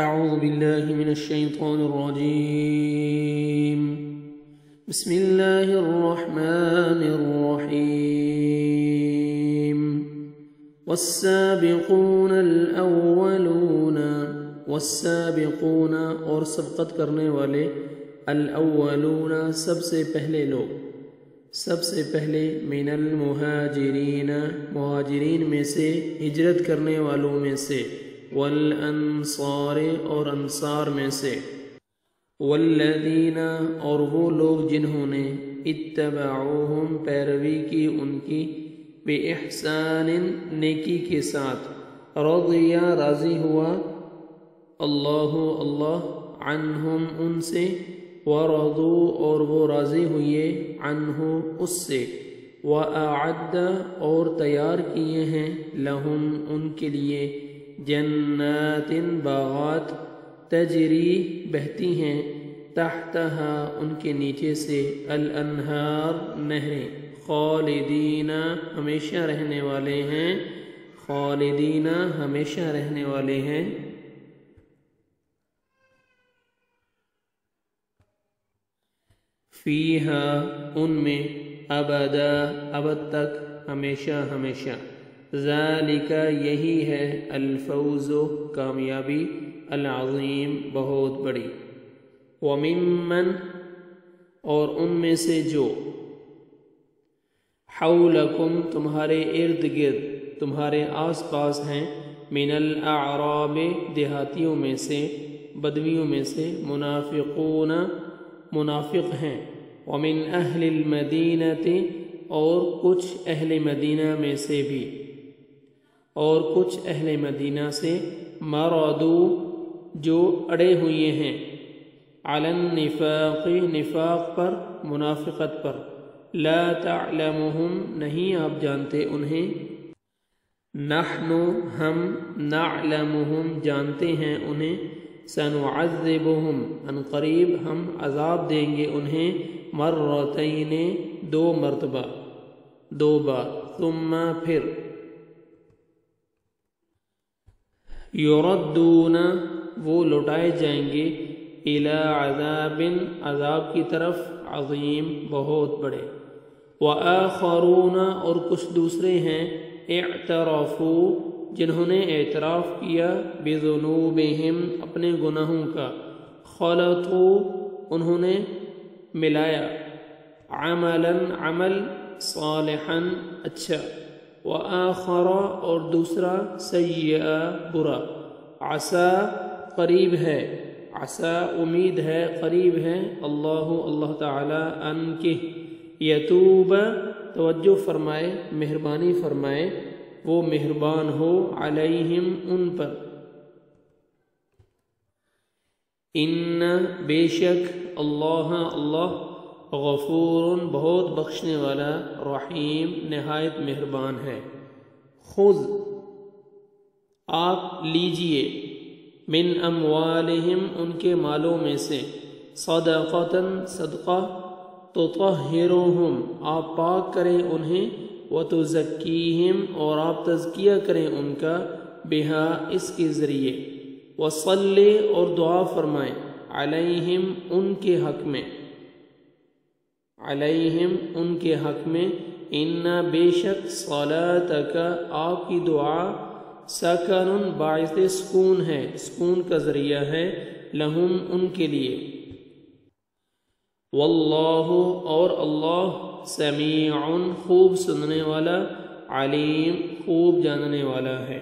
أعوذ بالله من الشيطان الرجيم. بسم الله الرحمن الرحيم. والسابقون الأولون، والسابقون اور سبقت کرنے والے، الاولون سب سے پہلے لوگ، سب سے پہلے، من المہاجرین مہاجرین میں سے، ہجرت کرنے والوں میں سے، والانصار اور انصار میں سے، والذین اور وہ لوگ جنہوں نے، اتبعوہم پیروی کی ان کی، بإحسان نیکی کے ساتھ، رضی راضی ہوا، اللہ عنہم ان سے، ورضوا اور وہ راضی ہوئے، عنہ اس سے، وأعد اور تیار کیے ہیں، لہم ان کے لیے، جنات باغات، تجری بہتی ہیں، تحتہا ان کے نیچے سے، الانہار نہریں، خالدین ہمیشہ رہنے والے ہیں، خالدین ہمیشہ رہنے والے ہیں، فیہا ان میں، ابدا ابد تک، ہمیشہ ہمیشہ، ذالک یہی ہے، الفوز کامیابی، العظیم بہت بڑی، وممن اور ان میں سے جو، حولکم تمہارے ارد گرد، تمہارے آس پاس ہیں، من الاعراب دیہاتیوں میں سے، بدویوں میں سے، منافقون منافق ہیں، ومن اہل المدینہ اور کچھ اہل مدینہ میں سے بھی، اور کچھ اہل مدینہ سے، مردو جو اڑے ہوئے ہیں، علی النفاق نفاق پر، منافقت پر، لا تعلمہم نہیں آپ جانتے انہیں، نحن ہم، نعلمہم جانتے ہیں انہیں، سنعذبہم ان قریب ہم عذاب دیں گے انہیں، مرتین دو مرتبہ، دو بار، ثم پھر، یردون وہ لوٹائے جائیں گے، الی عذاب عذاب کی طرف، عظیم بہت بڑے، وآخرون اور کچھ دوسرے ہیں، اعترفوا جنہوں نے اعتراف کیا، بذنوبہم اپنے گناہوں کا، خلطوا انہوں نے ملایا، عملا عمل، صالحا اچھا، وآخر اور دوسرا، سیئا برا، عسا قریب ہے، عسا امید ہے، قریب ہے، اللہ تعالی ان کے، یتوب توجہ فرمائے، مہربانی فرمائے، وہ مہربان ہو، علیہم ان پر، ان بے شک، اللہ غفور بہت بخشنے والا، رحیم نہایت مہربان ہے، خذ آپ لیجئے، من اموالہم ان کے مالوں میں سے، صدقۃ صدقہ، تطہرہم آپ پاک کریں انہیں، وتزکیہم اور آپ تزکیہ کریں ان کا، بہا اس کے ذریعے، وصلی اور دعا فرمائیں، علیہم ان کے حق میں، علیہم ان کے حق میں، ان بے شک، صلاتک آپ کی دعا، سکن باعث سکون ہے، سکون کا ذریعہ ہے، لہم ان کے لیے، واللہ اور اللہ، سمیع خوب سننے والا، علیم خوب جاننے والا ہے۔